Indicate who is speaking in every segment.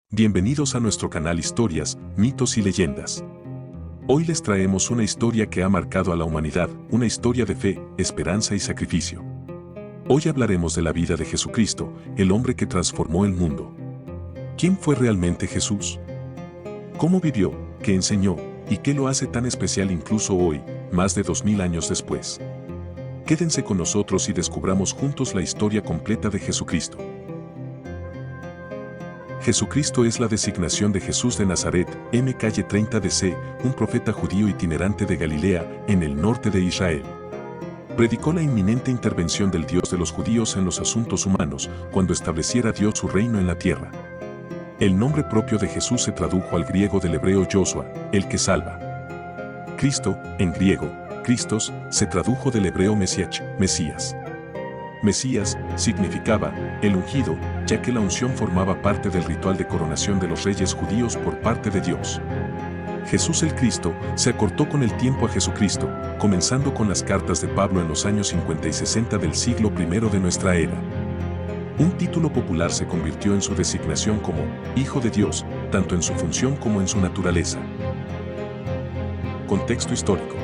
Speaker 1: Bienvenidos a nuestro canal Historias, Mitos y Leyendas. Hoy les traemos una historia que ha marcado a la humanidad, una historia de fe, esperanza y sacrificio. Hoy hablaremos de la vida de Jesucristo, el hombre que transformó el mundo. ¿Quién fue realmente Jesús? ¿Cómo vivió, qué enseñó, y qué lo hace tan especial incluso hoy, más de 2000 años después? Quédense con nosotros y descubramos juntos la historia completa de Jesucristo. Jesucristo es la designación de Jesús de Nazaret, calle 30 DC, un profeta judío itinerante de Galilea, en el norte de Israel. Predicó la inminente intervención del Dios de los judíos en los asuntos humanos, cuando estableciera Dios su reino en la tierra. El nombre propio de Jesús se tradujo al griego del hebreo Yoshua, el que salva. Cristo, en griego, Christos, se tradujo del hebreo Mesiach, Mesías. Mesías significaba el ungido, ya que la unción formaba parte del ritual de coronación de los reyes judíos por parte de Dios. Jesús el Cristo se acortó con el tiempo a Jesucristo, comenzando con las cartas de Pablo en los años 50 y 60 del siglo I de nuestra era. Un título popular se convirtió en su designación como Hijo de Dios, tanto en su función como en su naturaleza. Contexto histórico.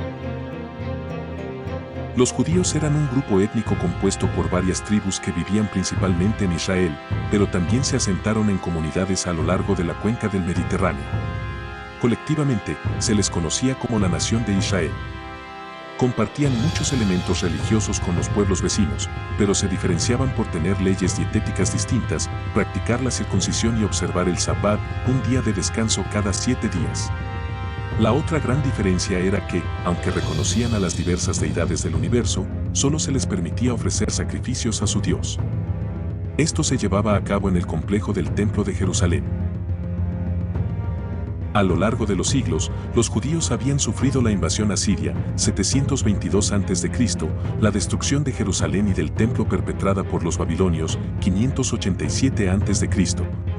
Speaker 1: Los judíos eran un grupo étnico compuesto por varias tribus que vivían principalmente en Israel, pero también se asentaron en comunidades a lo largo de la cuenca del Mediterráneo. Colectivamente, se les conocía como la nación de Israel. Compartían muchos elementos religiosos con los pueblos vecinos, pero se diferenciaban por tener leyes dietéticas distintas, practicar la circuncisión y observar el Sabbat, un día de descanso cada 7 días. La otra gran diferencia era que, aunque reconocían a las diversas deidades del universo, solo se les permitía ofrecer sacrificios a su Dios. Esto se llevaba a cabo en el complejo del Templo de Jerusalén. A lo largo de los siglos, los judíos habían sufrido la invasión asiria, 722 a.C., la destrucción de Jerusalén y del templo perpetrada por los babilonios, 587 a.C.,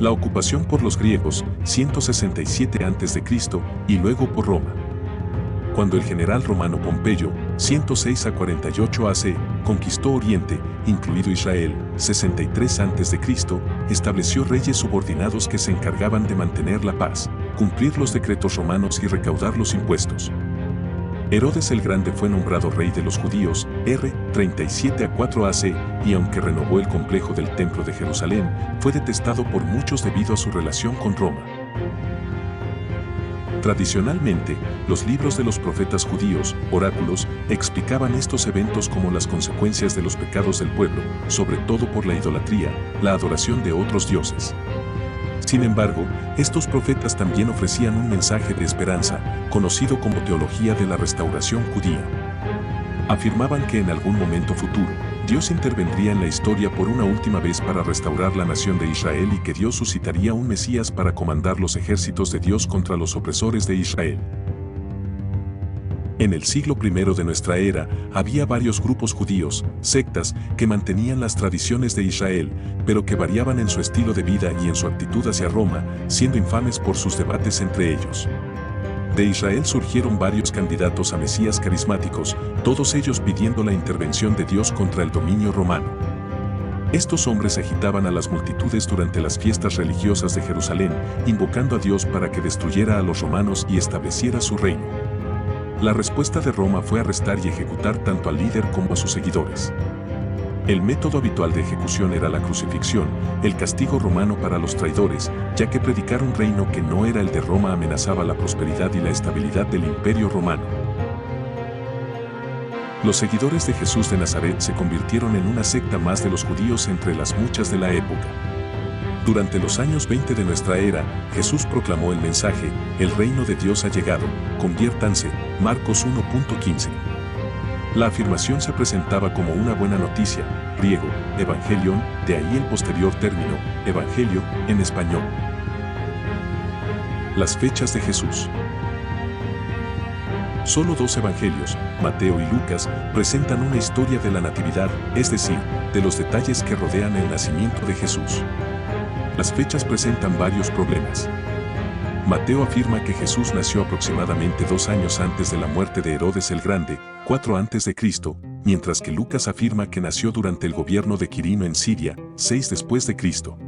Speaker 1: la ocupación por los griegos, 167 a.C., y luego por Roma. Cuando el general romano Pompeyo, 106 a 48 AC, conquistó Oriente, incluido Israel, 63 a.C., estableció reyes subordinados que se encargaban de mantener la paz, cumplir los decretos romanos y recaudar los impuestos. Herodes el Grande fue nombrado rey de los judíos, 37 a 4 AC, y aunque renovó el complejo del Templo de Jerusalén, fue detestado por muchos debido a su relación con Roma. Tradicionalmente, los libros de los profetas judíos, oráculos, explicaban estos eventos como las consecuencias de los pecados del pueblo, sobre todo por la idolatría, la adoración de otros dioses. Sin embargo, estos profetas también ofrecían un mensaje de esperanza, conocido como teología de la restauración judía. Afirmaban que en algún momento futuro, Dios intervendría en la historia por una última vez para restaurar la nación de Israel y que Dios suscitaría un Mesías para comandar los ejércitos de Dios contra los opresores de Israel. En el siglo I de nuestra era, había varios grupos judíos, sectas, que mantenían las tradiciones de Israel, pero que variaban en su estilo de vida y en su actitud hacia Roma, siendo infames por sus debates entre ellos. De Israel surgieron varios candidatos a Mesías carismáticos, todos ellos pidiendo la intervención de Dios contra el dominio romano. Estos hombres agitaban a las multitudes durante las fiestas religiosas de Jerusalén, invocando a Dios para que destruyera a los romanos y estableciera su reino. La respuesta de Roma fue arrestar y ejecutar tanto al líder como a sus seguidores. El método habitual de ejecución era la crucifixión, el castigo romano para los traidores, ya que predicar un reino que no era el de Roma amenazaba la prosperidad y la estabilidad del Imperio Romano. Los seguidores de Jesús de Nazaret se convirtieron en una secta más de los judíos entre las muchas de la época. Durante los años 20 de nuestra era, Jesús proclamó el mensaje, el reino de Dios ha llegado, conviértanse, Marcos 1.15. La afirmación se presentaba como una buena noticia, griego, evangelion, de ahí el posterior término, evangelio, en español. Las fechas de Jesús. Solo 2 evangelios, Mateo y Lucas, presentan una historia de la natividad, es decir, de los detalles que rodean el nacimiento de Jesús. Las fechas presentan varios problemas. Mateo afirma que Jesús nació aproximadamente 2 años antes de la muerte de Herodes el Grande, 4 a.C., mientras que Lucas afirma que nació durante el gobierno de Quirino en Siria, 6 después de Cristo.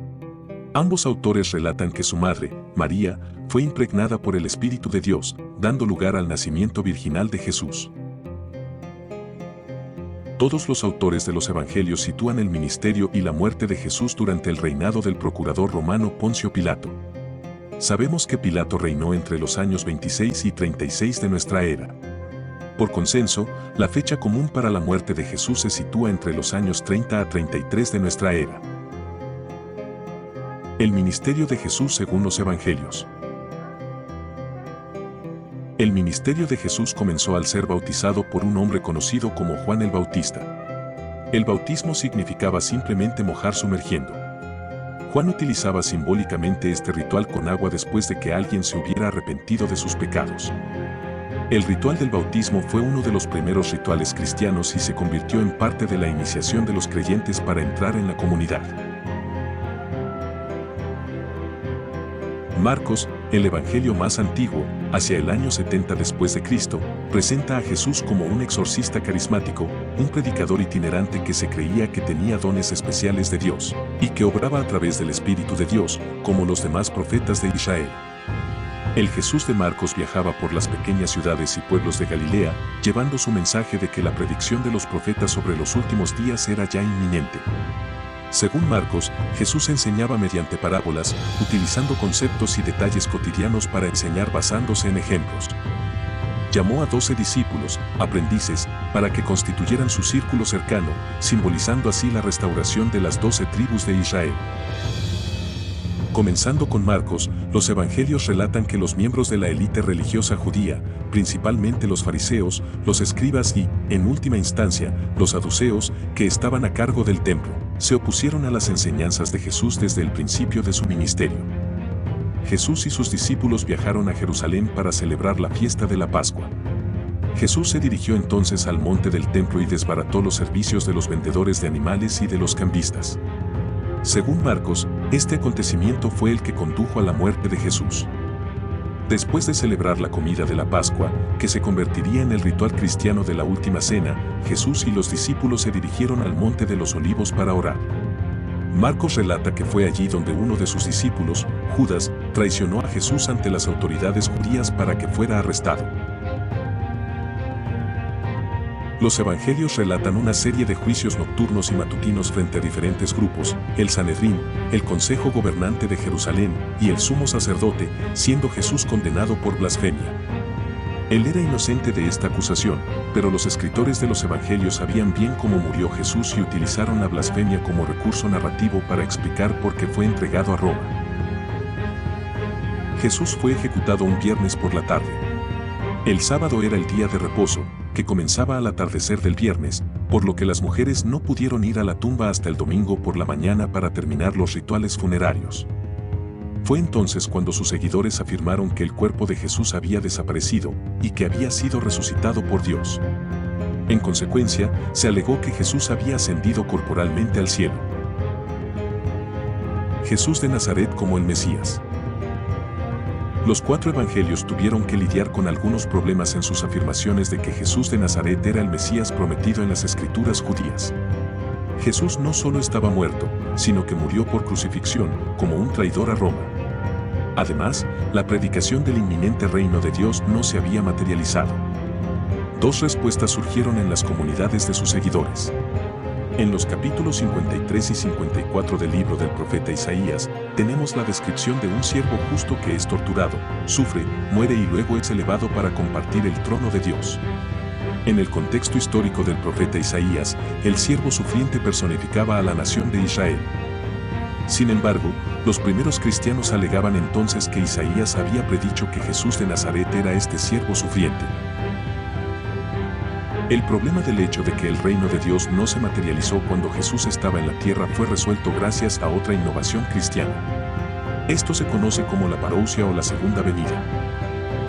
Speaker 1: Ambos autores relatan que su madre, María, fue impregnada por el Espíritu de Dios, dando lugar al nacimiento virginal de Jesús. Todos los autores de los evangelios sitúan el ministerio y la muerte de Jesús durante el reinado del procurador romano Poncio Pilato. Sabemos que Pilato reinó entre los años 26 y 36 de nuestra era. Por consenso, la fecha común para la muerte de Jesús se sitúa entre los años 30 a 33 de nuestra era. El ministerio de Jesús según los evangelios. El ministerio de Jesús comenzó al ser bautizado por un hombre conocido como Juan el Bautista. El bautismo significaba simplemente mojar sumergiendo. Juan utilizaba simbólicamente este ritual con agua después de que alguien se hubiera arrepentido de sus pecados. El ritual del bautismo fue uno de los primeros rituales cristianos y se convirtió en parte de la iniciación de los creyentes para entrar en la comunidad. Marcos, el evangelio más antiguo, hacia el año 70 después de Cristo, presenta a Jesús como un exorcista carismático, un predicador itinerante que se creía que tenía dones especiales de Dios, y que obraba a través del Espíritu de Dios, como los demás profetas de Israel. El Jesús de Marcos viajaba por las pequeñas ciudades y pueblos de Galilea, llevando su mensaje de que la predicción de los profetas sobre los últimos días era ya inminente. Según Marcos, Jesús enseñaba mediante parábolas, utilizando conceptos y detalles cotidianos para enseñar basándose en ejemplos. Llamó a 12 discípulos, aprendices, para que constituyeran su círculo cercano, simbolizando así la restauración de las 12 tribus de Israel. Comenzando con Marcos, los evangelios relatan que los miembros de la élite religiosa judía, principalmente los fariseos, los escribas y, en última instancia, los saduceos, que estaban a cargo del templo, se opusieron a las enseñanzas de Jesús desde el principio de su ministerio. Jesús y sus discípulos viajaron a Jerusalén para celebrar la fiesta de la Pascua. Jesús se dirigió entonces al monte del templo y desbarató los servicios de los vendedores de animales y de los cambistas. Según Marcos, este acontecimiento fue el que condujo a la muerte de Jesús. Después de celebrar la comida de la Pascua, que se convertiría en el ritual cristiano de la Última Cena, Jesús y los discípulos se dirigieron al Monte de los Olivos para orar. Marcos relata que fue allí donde uno de sus discípulos, Judas, traicionó a Jesús ante las autoridades judías para que fuera arrestado. Los evangelios relatan una serie de juicios nocturnos y matutinos frente a diferentes grupos, el Sanedrín, el Consejo Gobernante de Jerusalén y el Sumo Sacerdote, siendo Jesús condenado por blasfemia. Él era inocente de esta acusación, pero los escritores de los evangelios sabían bien cómo murió Jesús y utilizaron la blasfemia como recurso narrativo para explicar por qué fue entregado a Roma. Jesús fue ejecutado un viernes por la tarde. El sábado era el día de reposo, que comenzaba al atardecer del viernes, por lo que las mujeres no pudieron ir a la tumba hasta el domingo por la mañana para terminar los rituales funerarios. Fue entonces cuando sus seguidores afirmaron que el cuerpo de Jesús había desaparecido y que había sido resucitado por Dios. En consecuencia, se alegó que Jesús había ascendido corporalmente al cielo. Jesús de Nazaret como el Mesías. Los 4 evangelios tuvieron que lidiar con algunos problemas en sus afirmaciones de que Jesús de Nazaret era el Mesías prometido en las escrituras judías. Jesús no solo estaba muerto, sino que murió por crucifixión, como un traidor a Roma. Además, la predicación del inminente reino de Dios no se había materializado. 2 respuestas surgieron en las comunidades de sus seguidores. En los capítulos 53 y 54 del libro del profeta Isaías, tenemos la descripción de un siervo justo que es torturado, sufre, muere y luego es elevado para compartir el trono de Dios. En el contexto histórico del profeta Isaías, el siervo sufriente personificaba a la nación de Israel. Sin embargo, los primeros cristianos alegaban entonces que Isaías había predicho que Jesús de Nazaret era este siervo sufriente. El problema del hecho de que el reino de Dios no se materializó cuando Jesús estaba en la tierra fue resuelto gracias a otra innovación cristiana. Esto se conoce como la parousia o la segunda venida.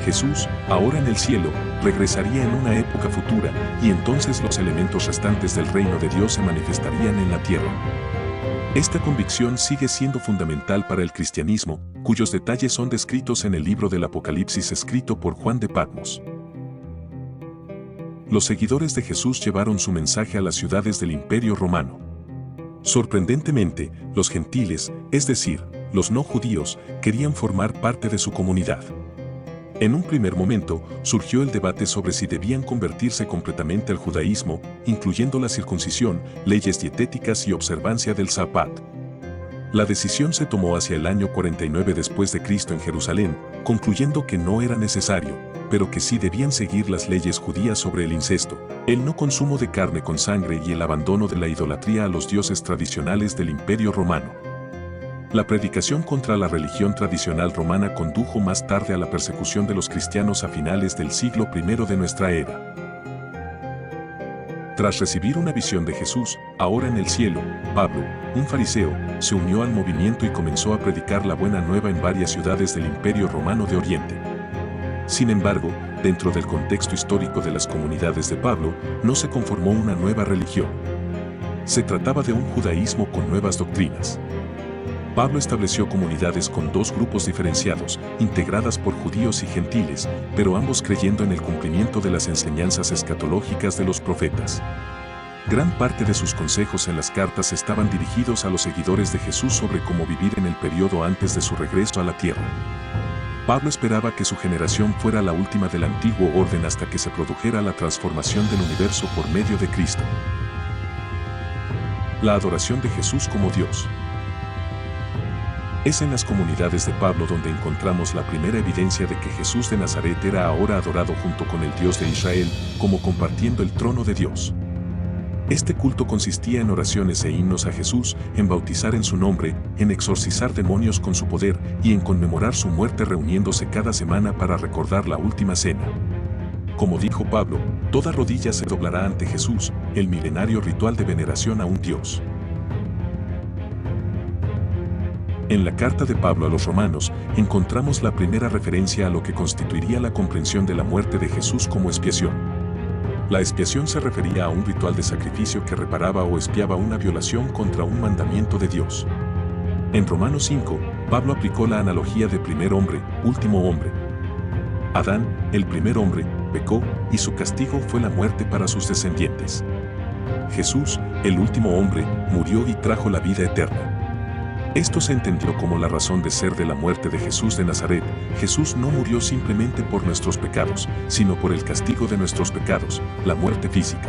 Speaker 1: Jesús, ahora en el cielo, regresaría en una época futura, y entonces los elementos restantes del reino de Dios se manifestarían en la tierra. Esta convicción sigue siendo fundamental para el cristianismo, cuyos detalles son descritos en el libro del Apocalipsis escrito por Juan de Patmos. Los seguidores de Jesús llevaron su mensaje a las ciudades del Imperio Romano. Sorprendentemente, los gentiles, es decir, los no judíos querían formar parte de su comunidad. En un primer momento, surgió el debate sobre si debían convertirse completamente al judaísmo, incluyendo la circuncisión, leyes dietéticas y observancia del Sabbat. La decisión se tomó hacia el año 49 después de Cristo en Jerusalén, concluyendo que no era necesario, pero que sí debían seguir las leyes judías sobre el incesto, el no consumo de carne con sangre y el abandono de la idolatría a los dioses tradicionales del Imperio Romano. La predicación contra la religión tradicional romana condujo más tarde a la persecución de los cristianos a finales del siglo I de nuestra era. Tras recibir una visión de Jesús, ahora en el cielo, Pablo, un fariseo, se unió al movimiento y comenzó a predicar la buena nueva en varias ciudades del Imperio Romano de Oriente. Sin embargo, dentro del contexto histórico de las comunidades de Pablo, no se conformó una nueva religión. Se trataba de un judaísmo con nuevas doctrinas. Pablo estableció comunidades con dos grupos diferenciados, integradas por judíos y gentiles, pero ambos creyendo en el cumplimiento de las enseñanzas escatológicas de los profetas. Gran parte de sus consejos en las cartas estaban dirigidos a los seguidores de Jesús sobre cómo vivir en el periodo antes de su regreso a la tierra. Pablo esperaba que su generación fuera la última del antiguo orden hasta que se produjera la transformación del universo por medio de Cristo. La adoración de Jesús como Dios. Es en las comunidades de Pablo donde encontramos la primera evidencia de que Jesús de Nazaret era ahora adorado junto con el Dios de Israel, como compartiendo el trono de Dios. Este culto consistía en oraciones e himnos a Jesús, en bautizar en su nombre, en exorcizar demonios con su poder y en conmemorar su muerte reuniéndose cada semana para recordar la última cena. Como dijo Pablo, toda rodilla se doblará ante Jesús, el milenario ritual de veneración a un Dios. En la carta de Pablo a los romanos, encontramos la primera referencia a lo que constituiría la comprensión de la muerte de Jesús como expiación. La expiación se refería a un ritual de sacrificio que reparaba o expiaba una violación contra un mandamiento de Dios. En Romanos 5, Pablo aplicó la analogía de primer hombre, último hombre. Adán, el primer hombre, pecó, y su castigo fue la muerte para sus descendientes. Jesús, el último hombre, murió y trajo la vida eterna. Esto se entendió como la razón de ser de la muerte de Jesús de Nazaret. Jesús no murió simplemente por nuestros pecados, sino por el castigo de nuestros pecados, la muerte física.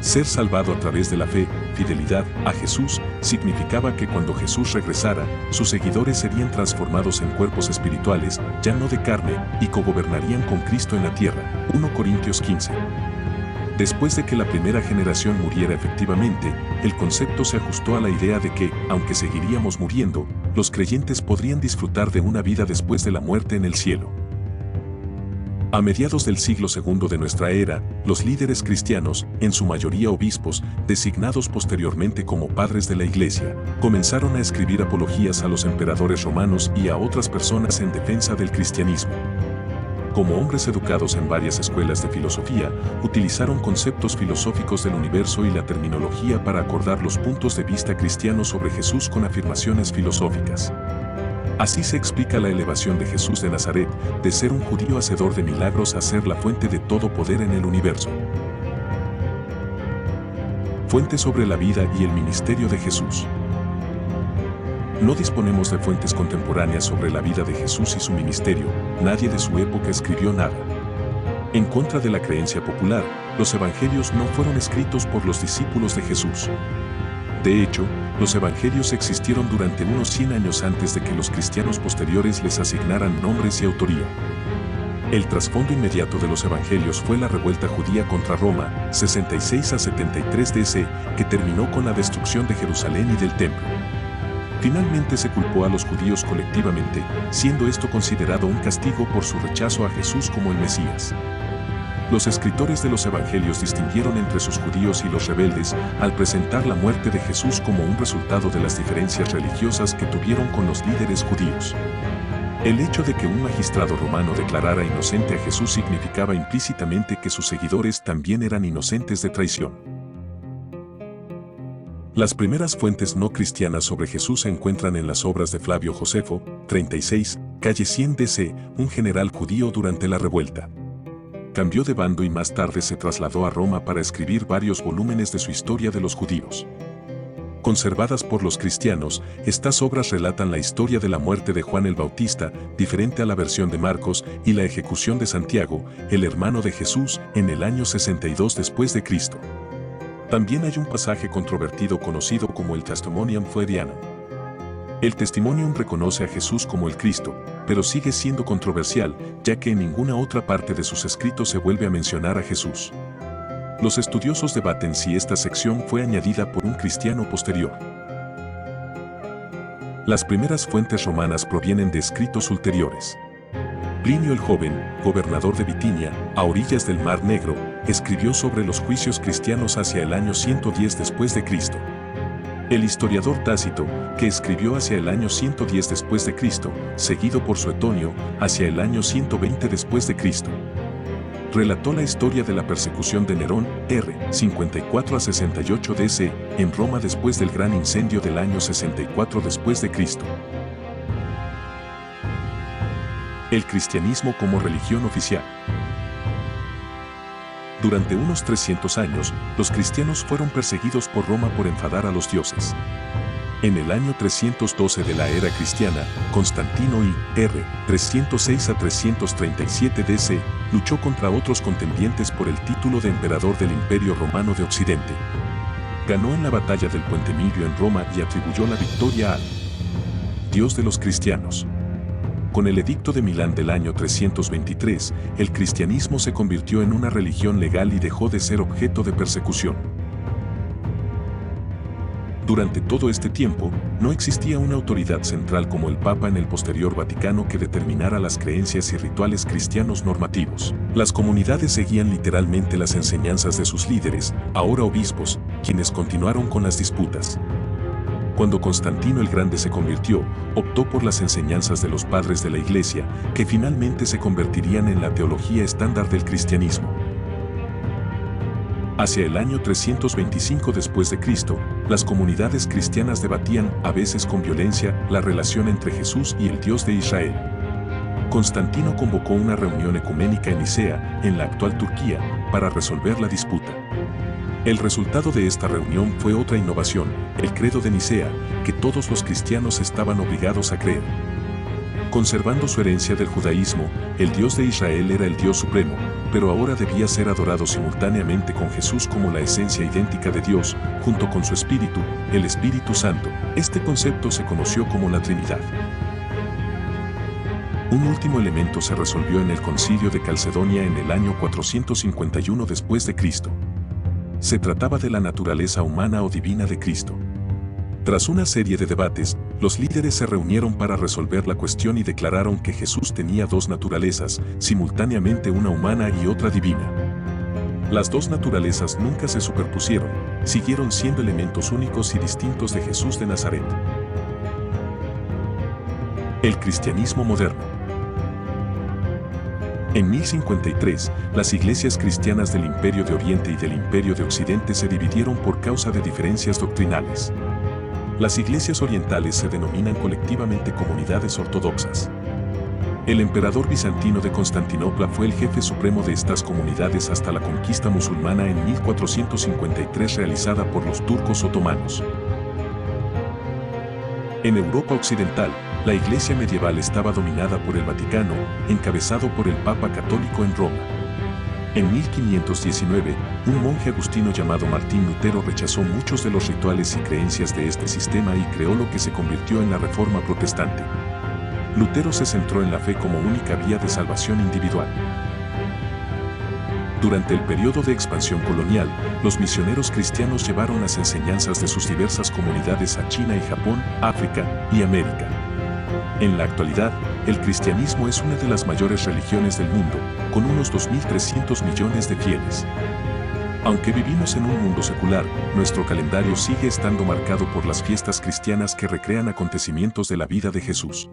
Speaker 1: Ser salvado a través de la fe, fidelidad a Jesús, significaba que cuando Jesús regresara, sus seguidores serían transformados en cuerpos espirituales, ya no de carne, y cogobernarían con Cristo en la tierra. 1 Corintios 15. Después de que la primera generación muriera efectivamente, el concepto se ajustó a la idea de que, aunque seguiríamos muriendo, los creyentes podrían disfrutar de una vida después de la muerte en el cielo. A mediados del siglo II de nuestra era, los líderes cristianos, en su mayoría obispos, designados posteriormente como padres de la Iglesia, comenzaron a escribir apologías a los emperadores romanos y a otras personas en defensa del cristianismo. Como hombres educados en varias escuelas de filosofía, utilizaron conceptos filosóficos del universo y la terminología para acordar los puntos de vista cristianos sobre Jesús con afirmaciones filosóficas. Así se explica la elevación de Jesús de Nazaret, de ser un judío hacedor de milagros a ser la fuente de todo poder en el universo. Fuente sobre la vida y el ministerio de Jesús. No disponemos de fuentes contemporáneas sobre la vida de Jesús y su ministerio, nadie de su época escribió nada. En contra de la creencia popular, los evangelios no fueron escritos por los discípulos de Jesús. De hecho, los evangelios existieron durante unos 100 años antes de que los cristianos posteriores les asignaran nombres y autoría. El trasfondo inmediato de los evangelios fue la revuelta judía contra Roma, 66 a 73 DC, que terminó con la destrucción de Jerusalén y del templo. Finalmente se culpó a los judíos colectivamente, siendo esto considerado un castigo por su rechazo a Jesús como el Mesías. Los escritores de los evangelios distinguieron entre sus judíos y los rebeldes al presentar la muerte de Jesús como un resultado de las diferencias religiosas que tuvieron con los líderes judíos. El hecho de que un magistrado romano declarara inocente a Jesús significaba implícitamente que sus seguidores también eran inocentes de traición. Las primeras fuentes no cristianas sobre Jesús se encuentran en las obras de Flavio Josefo, 36, calle 100 DC, un general judío durante la revuelta. Cambió de bando y más tarde se trasladó a Roma para escribir varios volúmenes de su historia de los judíos. Conservadas por los cristianos, estas obras relatan la historia de la muerte de Juan el Bautista, diferente a la versión de Marcos, y la ejecución de Santiago, el hermano de Jesús, en el año 62 después de Cristo. También hay un pasaje controvertido conocido como el Testimonium Freudianum. El Testimonium reconoce a Jesús como el Cristo, pero sigue siendo controversial, ya que en ninguna otra parte de sus escritos se vuelve a mencionar a Jesús. Los estudiosos debaten si esta sección fue añadida por un cristiano posterior. Las primeras fuentes romanas provienen de escritos ulteriores. Plinio el Joven, gobernador de Bitinia, a orillas del Mar Negro, escribió sobre los juicios cristianos hacia el año 110 después de Cristo. El historiador Tácito, que escribió hacia el año 110 después de Cristo, seguido por Suetonio, hacia el año 120 después de Cristo. Relató la historia de la persecución de Nerón, r. 54 a 68 DC, en Roma después del gran incendio del año 64 después de Cristo. El cristianismo como religión oficial. Durante unos 300 años, los cristianos fueron perseguidos por Roma por enfadar a los dioses. En el año 312 de la era cristiana, Constantino I, r. 306 a 337 DC, luchó contra otros contendientes por el título de emperador del Imperio Romano de Occidente. Ganó en la batalla del Puente Milvio en Roma y atribuyó la victoria al Dios de los cristianos. Con el Edicto de Milán del año 323, el cristianismo se convirtió en una religión legal y dejó de ser objeto de persecución. Durante todo este tiempo, no existía una autoridad central como el Papa en el posterior Vaticano que determinara las creencias y rituales cristianos normativos. Las comunidades seguían literalmente las enseñanzas de sus líderes, ahora obispos, quienes continuaron con las disputas. Cuando Constantino el Grande se convirtió, optó por las enseñanzas de los padres de la Iglesia, que finalmente se convertirían en la teología estándar del cristianismo. Hacia el año 325 después de Cristo, las comunidades cristianas debatían, a veces con violencia, la relación entre Jesús y el Dios de Israel. Constantino convocó una reunión ecuménica en Nicea, en la actual Turquía, para resolver la disputa. El resultado de esta reunión fue otra innovación, el credo de Nicea, que todos los cristianos estaban obligados a creer. Conservando su herencia del judaísmo, el Dios de Israel era el Dios supremo, pero ahora debía ser adorado simultáneamente con Jesús como la esencia idéntica de Dios, junto con su Espíritu, el Espíritu Santo. Este concepto se conoció como la Trinidad. Un último elemento se resolvió en el Concilio de Calcedonia en el año 451 después de Cristo. Se trataba de la naturaleza humana o divina de Cristo. Tras una serie de debates, los líderes se reunieron para resolver la cuestión y declararon que Jesús tenía dos naturalezas, simultáneamente una humana y otra divina. Las dos naturalezas nunca se superpusieron, siguieron siendo elementos únicos y distintos de Jesús de Nazaret. El cristianismo moderno. En 1053, las iglesias cristianas del Imperio de Oriente y del Imperio de Occidente se dividieron por causa de diferencias doctrinales. Las iglesias orientales se denominan colectivamente comunidades ortodoxas. El emperador bizantino de Constantinopla fue el jefe supremo de estas comunidades hasta la conquista musulmana en 1453 realizada por los turcos otomanos. En Europa Occidental, la iglesia medieval estaba dominada por el Vaticano, encabezado por el Papa Católico en Roma. En 1519, un monje agustino llamado Martín Lutero rechazó muchos de los rituales y creencias de este sistema y creó lo que se convirtió en la Reforma Protestante. Lutero se centró en la fe como única vía de salvación individual. Durante el periodo de expansión colonial, los misioneros cristianos llevaron las enseñanzas de sus diversas comunidades a China y Japón, África y América. En la actualidad, el cristianismo es una de las mayores religiones del mundo, con unos 2.300 millones de fieles. Aunque vivimos en un mundo secular, nuestro calendario sigue estando marcado por las fiestas cristianas que recrean acontecimientos de la vida de Jesús.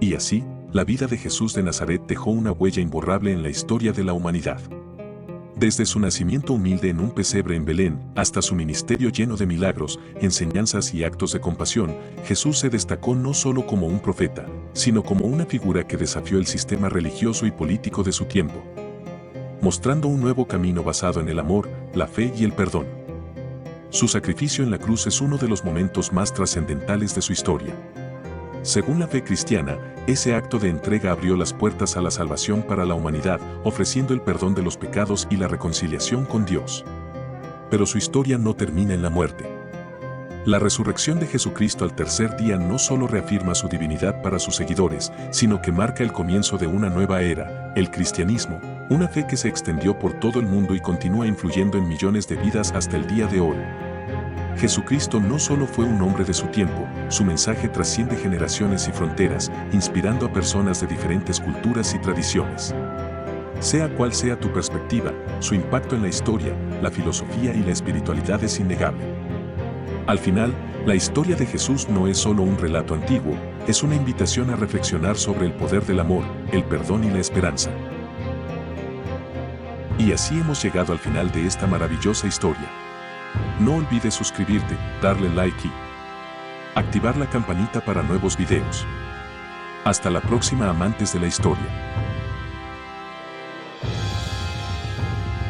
Speaker 1: Y así, la vida de Jesús de Nazaret dejó una huella imborrable en la historia de la humanidad. Desde su nacimiento humilde en un pesebre en Belén, hasta su ministerio lleno de milagros, enseñanzas y actos de compasión, Jesús se destacó no solo como un profeta, sino como una figura que desafió el sistema religioso y político de su tiempo, mostrando un nuevo camino basado en el amor, la fe y el perdón. Su sacrificio en la cruz es uno de los momentos más trascendentales de su historia. Según la fe cristiana, ese acto de entrega abrió las puertas a la salvación para la humanidad, ofreciendo el perdón de los pecados y la reconciliación con Dios. Pero su historia no termina en la muerte. La resurrección de Jesucristo al tercer día no solo reafirma su divinidad para sus seguidores, sino que marca el comienzo de una nueva era, el cristianismo, una fe que se extendió por todo el mundo y continúa influyendo en millones de vidas hasta el día de hoy. Jesucristo no solo fue un hombre de su tiempo, su mensaje trasciende generaciones y fronteras, inspirando a personas de diferentes culturas y tradiciones. Sea cual sea tu perspectiva, su impacto en la historia, la filosofía y la espiritualidad es innegable. Al final, la historia de Jesús no es solo un relato antiguo, es una invitación a reflexionar sobre el poder del amor, el perdón y la esperanza. Y así hemos llegado al final de esta maravillosa historia. No olvides suscribirte, darle like y activar la campanita para nuevos videos. Hasta la próxima, amantes de la historia.